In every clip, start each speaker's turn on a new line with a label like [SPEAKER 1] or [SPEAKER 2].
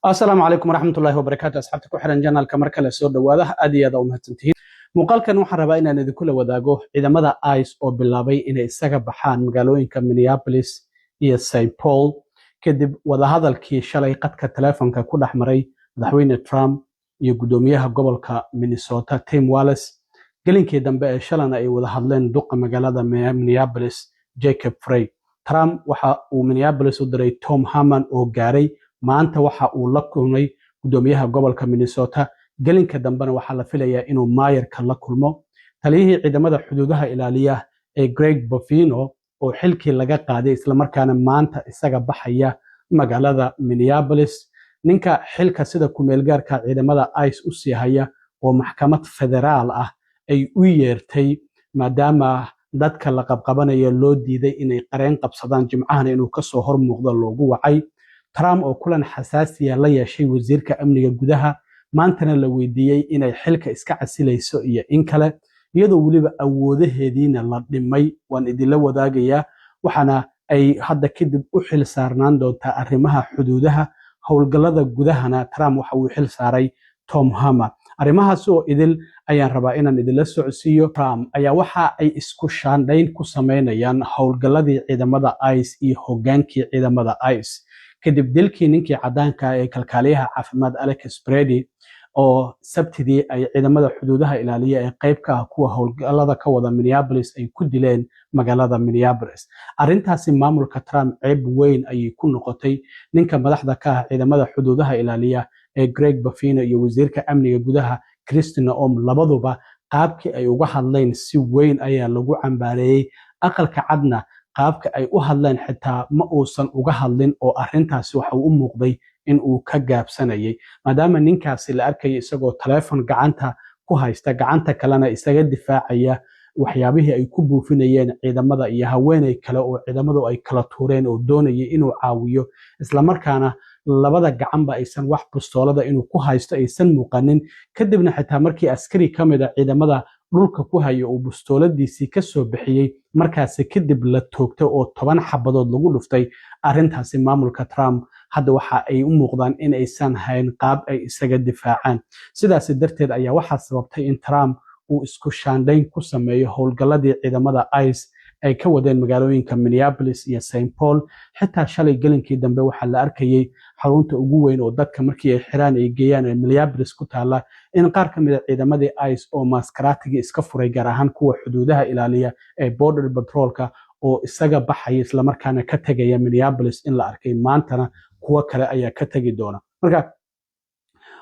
[SPEAKER 1] السلام عليكم ورحمة الله وبركاته. أصحابتك وحرن جنال كمركز السود وواضح أدي هذا ومهتمتين. مقالكن waxaan rabaa inaan idinku la wadaago ciidamada ICE oo bilaabay inay isaga baxaan magaalooyinka Minneapolis iyo St. Paul kadib wadahadalkii shalay qadka telefoonka ku dhaxmaray madaxweyne Trump iyo gudoomiyaha gobolka Minnesota Tim Walz. Galinkii dambe ee shalana ay wada hadleen duqa magaalada Minneapolis Jacob Frey. Trump waxa uu Minneapolis u diray Tom Harman oo gaaray maanta waxa uu la kulmay gudoomiyaha gobolka Minnesota. Galinka dambena waxaa la filayaa inuu maayarka la kulmo taliyihii ciidamada xuduudaha ilaaliya ee Greg Bofino oo xilkii laga qaaday isla markaana maanta isaga baxaya magaalada Minneapolis. Ninka xilka sida ku meel gaarka ciidamada ICE u sii haya oo maxkamad federaal ah ay u yeertay maadaama dadka la qabqabanayo loo diiday inay qareen qabsadaan jimcahan inuu ka soo hor muuqdo loogu wacay. Trump oo kulan xasaasiya la yeeshay wasiirka amniga gudaha maantana la weydiiyay inay xilka iska casilayso iyo in kale iyadoo waliba awoodaheediina la dhimay waan idinla wadaagayaa waxaana ay hadda kadib u xil saarnaan doontaa arrimaha xuduudaha howlgallada gudahana Trump waxa uu xil saaray Tom Harman. arrimahaas oo idil ayaan rabaa inaan idinla socodsiiyo. Trump ayaa waxa ay isku shaandhayn ku sameynayaan howlgalladii ciidamada ICE iyo hogaankii ciidamada ICE kadib dilkii ninkii cadaanka ee kalkaaliyaha caafimaad Alex Brady oo sabtidii ay ciidamada xuduudaha ilaaliya ee qayb ka ah kuwa howlgallada ka wada Minneapolis ay ku dileen magaalada Minneapolis. Arrintaasi maamulka Trump ceeb weyn ayay ku noqotay. Ninka madaxda ka ah ciidamada xuduudaha ilaaliya ee Greg Bofino iyo wasiirka amniga gudaha Kristi Noem labaduba qaabkii ay uga hadleen si weyn ayaa lagu cambaareeyay. Aqalka cadna qaabka ay u hadleen xitaa ma uusan uga hadlin oo arrintaasi waxa uu u muuqday in uu ka gaabsanayay maadaama ninkaasi la arkayay isagoo telefoon gacanta ku haysta gacanta kalena isaga difaacaya waxyaabihii ay ku buufinayeen ciidamada iyo haweeney kale oo ciidamadu ay kala tuureen oo doonayay inuu caawiyo isla markaana labada gacanba aysan wax bustoolada inuu ku haysto aysan muuqanin kadibna xitaa markii askari ka mid ah ciidamada dhulka ku hayo uu bustooladiisii ka soo bixiyay markaasi kadib la toogtay oo 10 xabadood lagu dhuftay. arrintaasi maamulka Trump hadda waxa ay u muuqdaan in aysan hayn qaab ay isaga difaacaan sidaas darteed ayaa waxa sababtay in Trump uu isku shaandhayn ku sameeyo howlgalladii ciidamada ICE ay ka wadeen magaalooyinka Minneapolis iyo St. Paul. xitaa shalay galinkii dambe waxa la arkayay xarunta ugu weyn oo dadka markii ay xiraan ay geeyaan ee Minneapolis ku taala in qaar ka mid ah ciidamadii ICE oo maskaraatiga iska furay gaar ahaan kuwa xuduudaha ilaaliya ee Border Patrolka oo isaga baxay isla markaana ka tagaya Minneapolis in la arkay maantana kuwa kale ayaa ka tagi doona. Marka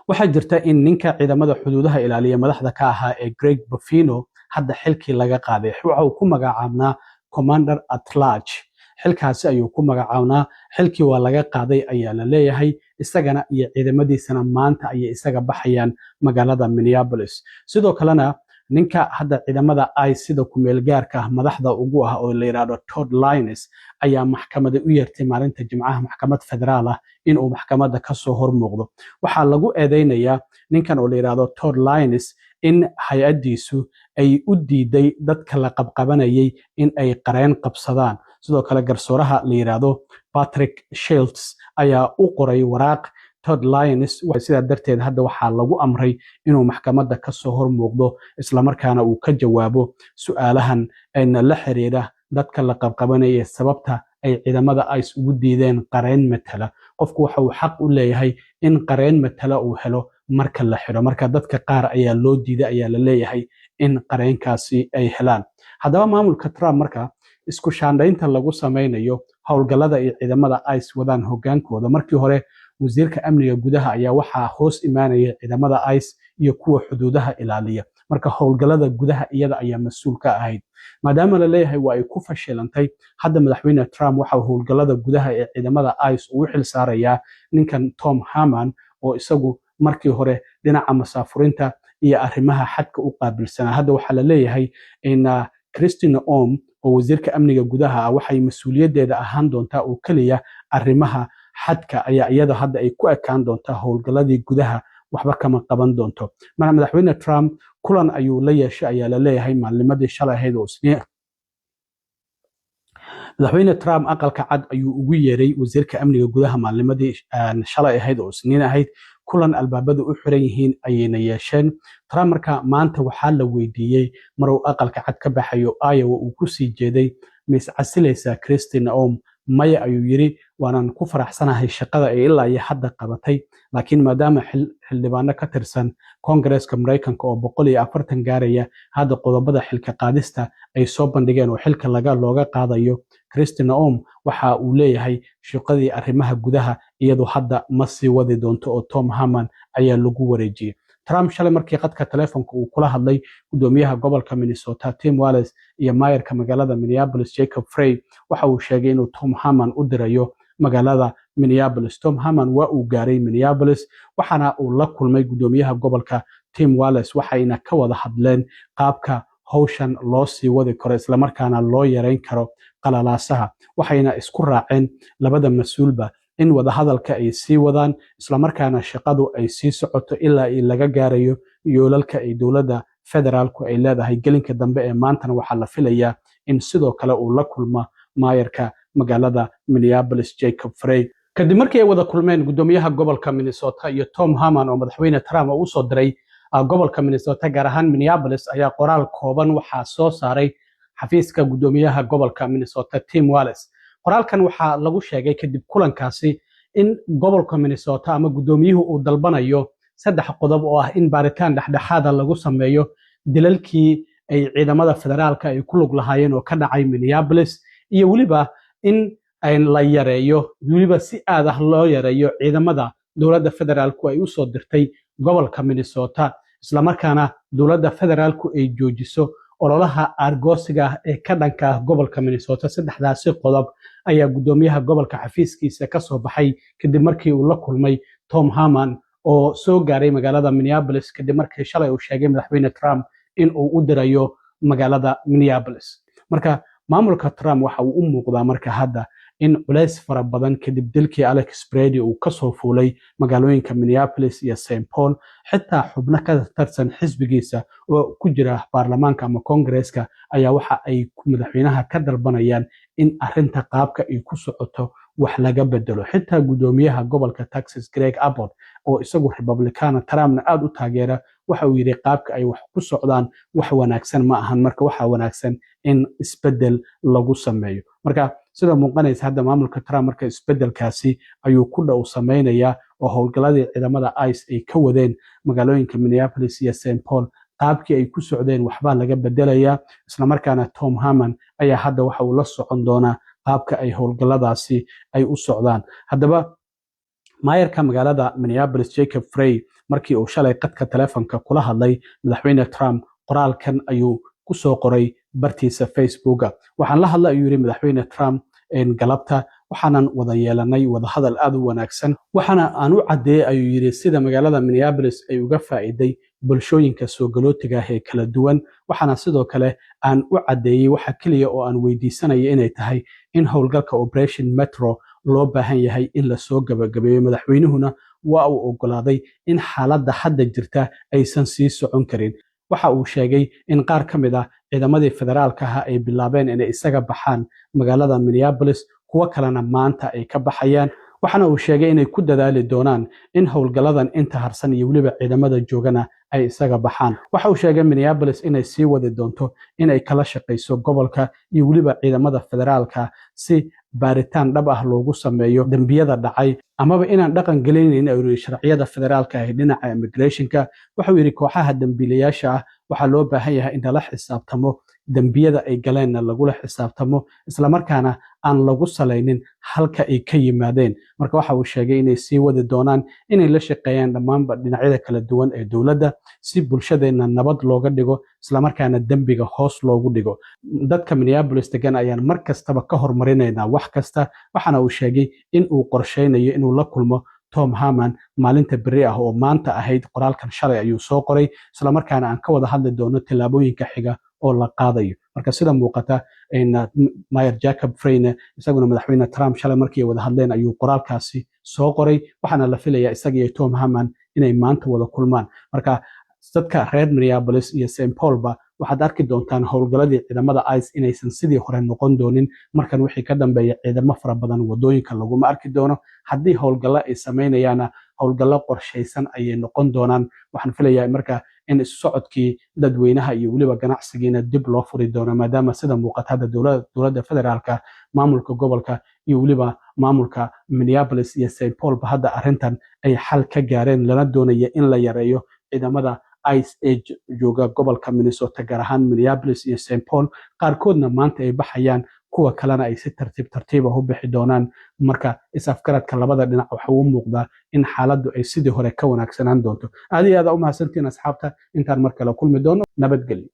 [SPEAKER 1] waxaa jirta in ninka ciidamada xuduudaha ilaaliya madaxda ka ahaa ee Greg Bofino hadda xilkii laga qaaday waxa uu ku magacaabnaa Commander at Large. xilkaasi ayuu ku magacaabnaa xilkii waa laga qaaday ayaa la leeyahay isagana iyo ciidamadiisana maanta ayay isaga baxayaan magaalada Minneapolis. sidoo kalena ninka hadda ciidamada ICE sida ku meel gaarka ah madaxda ugu ah oo la yiraahdo Todd Lyons ayaa maxkamadda u yeertay maalinta Jimcaha maxkamad federaal ah in uu maxkamadda ka soo hor muuqdo. waxaa lagu eedeynayaa ninkan oo la yiraahdo Todd Lyons in hay'adiisu ay u diiday dadka la qabqabanayay in ay qareen qabsadaan. sidoo kale garsooraha la yiraahdo Patrick Schultz ayaa u qoray waraaq Todd Lyons sida darteed hadda waxaa lagu amray inuu maxkamadda ka soo hor muuqdo isla markaana uu ka jawaabo su'aalahan ayna la xiriira dadka la qabqabanayay sababta ay ciidamada ICE ugu diideen qareen matala. qofku waxa uu xaq u leeyahay in qareen matala uu helo marka la xiro marka dadka qaar ayaa loo diiday ayaa la leeyahay in qareenkaasi ay helaan. haddaba maamulka Trump marka isku shaandhaynta lagu sameynayo howlgallada iyo ciidamada ICE wadaan hogaankooda markii hore wasiirka amniga gudaha ayaa waxaa hoos imaanaya ciidamada ICE iyo kuwa xuduudaha ilaaliya marka howlgallada gudaha iyada ayaa mas'uul ka ahayd maadaama la leeyahay waa ay ku fashilantay. hadda madaxweyne Trump waxa uu howlgallada gudaha ee ciidamada ICE u xil saarayaa ninkan Tom Harman oo isagu markii hore dhinaca masaafurinta iyo arrimaha xadka u qaabilsanaa. hadda waxaa la leeyahay in Kristi Noem oo wasiirka amniga gudaha waxay mas'uuliyadeeda ahaan doontaa oo kaliya arrimaha xadka ayaa iyada hadda ay ku ekaan doontaa howlgalladii gudaha waxba kama qaban doonto. madaxweyne Trump kulan ayuu la yeeshay ayaa la leeyahay maalimadii shalay ahayd oo isniin madaxweyne Trump aqalka cad ayuu ugu yeeray wasiirka amniga gudaha maalnimadii shalay ahayd oo isniin ahayd kulan albaabadu u xiran yihiin ayayna yeesheen. Trump marka maanta waxaa la weydiiyey maruu aqalka cad ka baxayo Iowa uu ku sii jeeday mis casilaysa Kristi Noem maya ayuu yiri waanan ku faraxsanahay shaqada ay ilaa iyo hadda qabatay laakiin maadaama xildhibaano ka tirsan Kongareeska Mareykanka oo 140 gaaraya hadda qodobada xilka qaadista ay soo bandhigeen oo xilka looga qaadayo Kristi Noem waxa uu leeyahay shaqadii arrimaha gudaha iyadoo hadda ma sii wadi doonto oo Tom Harman ayaa lagu wareejiyay. Trump shalay markii qadka telefoonka uu kula hadlay gudoomiyaha gobolka Minnesota Tim Walz iyo maayarka magaalada Minneapolis Jacob Frey waxa uu sheegay inuu Tom Harman u dirayo magaalada Minneapolis. Tom Harman waa uu gaaray Minneapolis waxaana uu la kulmay gudoomiyaha gobolka Tim Walz waxayna ka wada hadleen qaabka hawshan loo sii wadi karo isla markaana loo yareyn karo qalalaasaha waxayna isku raaceen labada mas'uulba in wada hadalka ay sii wadaan isla markaana shaqadu ay sii socoto ilaa laga gaarayo yoolalka ay dowladda federaalku ay leedahay gelinka dambe ee maantana waxaa la filayaa in sidoo kale uu la kulmo maayarka magaalada Minneapolis Jacob Frey. kadib markii ay wada kulmeen gudoomiyaha gobolka Minnesota iyo Tom Harman oo madaxweyne Trump uu soo diray gobolka Minnesota gaar ahaan Minneapolis ayaa qoraal kooban waxaa soo saaray xafiiska gudoomiyaha gobolka Minnesota Tim Walz. qoraalkan waxaa lagu sheegay kadib kulankaasi in gobolka Minnesota ama gudoomiyuhu uu dalbanayo 3 qodob oo ah in baaritaan dhexdhexaad lagu sameeyo dilalkii ay ciidamada federaalka ay ku lug lahaayeen oo ka dhacay Minneapolis iyo waliba in la yareeyo waliba si aad ah loo yareeyo ciidamada dowladda federaalku ay u soo dirtay gobolka Minnesota isla markaana dowladda federaalku ay joojiso ololaha argosiga ee ka dhanka gobolka Minnesota. 3daasi qodob ayaa gudoomiyaha gobolka xafiiskiisa ka soo baxay kadib markii uu la kulmay Tom Harman oo soo gaaray magaalada Minneapolis kadib markii shalay uu sheegay madaxweyne Trump in uu u dirayo magaalada Minneapolis. marka maamulka Trump waxa uu u muuqdaa marka hadda in culays fara badan kadib dilkii Alex Brady uu ka soo fuulay magaalooyinka Minneapolis iyo St. Paul xitaa xubno ka tirsan xisbigiisa oo ku jira baarlamaanka ama Kongareeska ayaa waxa ay madaxweynaha ka dalbanayaan in arrinta qaabka ay ku socoto wax laga bedelo. xitaa gudoomiyaha gobolka Texas Greg Abbott oo isagu Republican Trumpna aad u taageera waxa uu yiri qaabka ay wax ku socdaan wax wanaagsan ma ahan marka waxa wanaagsan in isbedel lagu sameeyo. marka sida muuqanaysa hadda maamulka Trump marka isbedelkaasi ayuu ku dhow sameynaya oo howlgaladii ciidamada ICE ay ka wadeen magaalooyinka Minneapolis iyo St. Paul qaabkii ay ku socdeen waxba laga bedelaya isla markaana Tom Harman ayaa hadda waxa uu la socon doonaa qaabka ay howlgaladaasi ay u socdaan. haddaba maayarka magaalada Minneapolis Jacob Frey markii uu shalay qadka telefoonka kula hadlay madaxweyne Trump qoraalkan ayuu ku soo qoray bartiisa Facebook. waxaan la hadlay ayuu yiri madaxweyne Trump galabta waxaanan wada yeelanay wada hadal aad u wanaagsan waxaana aan u cadeeyay ayuu yiri sida magaalada Minneapolis ay uga faa'iiday bulshooyinka soo galootiga ee kala duwan waxaana sidoo kale aan u cadeeyay waxa kaliya oo aan weydiisanay inay tahay in howlgalka Operation Metro loo baahan yahay in la soo gabagabeeyo. madaxweynuhuna waa uu ogolaaday in xaaladda hadda jirta aysan sii socon karin. waxa uu sheegay in qaar ka mid ah ciidamadii federaalka ah ay bilaabeen inay isaga baxaan magaalada Minneapolis kuwa kalena maanta ay ka baxayaan waxaana uu sheegay inay ku dadaali doonaan in howlgaladan inta harsan iyo waliba ciidamada joogana ay isaga baxaan. waxa uu sheegay Minneapolis inay sii wadi doonto inay kala shaqeyso gobolka iyo waliba ciidamada federaalka si baaritaan dhab ah loogu sameeyo dambiyada dhacay amaba inaan dhaqan gelinayn ay sharciyada federaalka ah dhinaca immigrationka. waxa uu yiri kooxaha dambiilayaasha ah waxa loo baahan yahay in la xisaabtamo dambiyada ay galeenna lagula xisaabtamo isla markaana aan lagu salaynin halka ay ka yimaadeen. marka waxa uu sheegay inay sii wadi doonaan inay la shaqeeyaan dhammaan dhinacyada kala duwan ee dowladda si bulshadeena nabad looga dhigo isla markaana dambiga hoos loogu dhigo. dadka Minneapolis degan ayaan mar kastaba ka hormarinaynaa wax kasta waxaana uu sheegay in uu qorsheynayo inuu la kulmo Tom Harman maalinta beri ah oo maanta ahayd. qoraalkan shalay ayuu soo qoray isla markaana aan ka wada hadli doono tillaabooyinka xiga oo la qaadayo. marka sida muuqata Mayor Jacob Frey isaguna madaxweyne Trump shalay markii ay wada hadleen ayuu qoraalkaasi soo qoray waxaana la filayaa isaga iyo Tom Harman inay maanta wada kulmaan. marka dadka reer Minneapolis iyo St. Paul ba waxaad arki doontaan howlgaladii ciidamada ICE inaysan sidii hore noqon doonin markan wixii ka dambeeya ciidamo fara badan wadooyinka laguma arki doono haddii howlgalo ay samaynayaana howlgallo qorshaysan ayay noqon doonaan waxaan filayaa marka in socodkii dadweynaha iyo weliba ganacsigiina dib loo furi doono maadaama sida muuqata hadda dowladda federaalka maamulka gobolka iyo weliba maamulka Minneapolis iyo St. Paul ba hadda arrintan ay xal ka gaareen lana doonaya in la yareeyo ciidamada ICE ee jooga gobolka Minnesota gaar ahaan Minneapolis iyo St. Paul qaarkoodna maanta ay baxayaan kuwa kalena ay si tartiib u bixi doonaan marka isafgaradka labada dhinac waxa uu muuqdaa in xaaladdu ay sidii hore ka wanaagsanaan doonto aad iyo aad u mahadsantiin asxaabta intaan mar kale kulmi doono nabadgelyo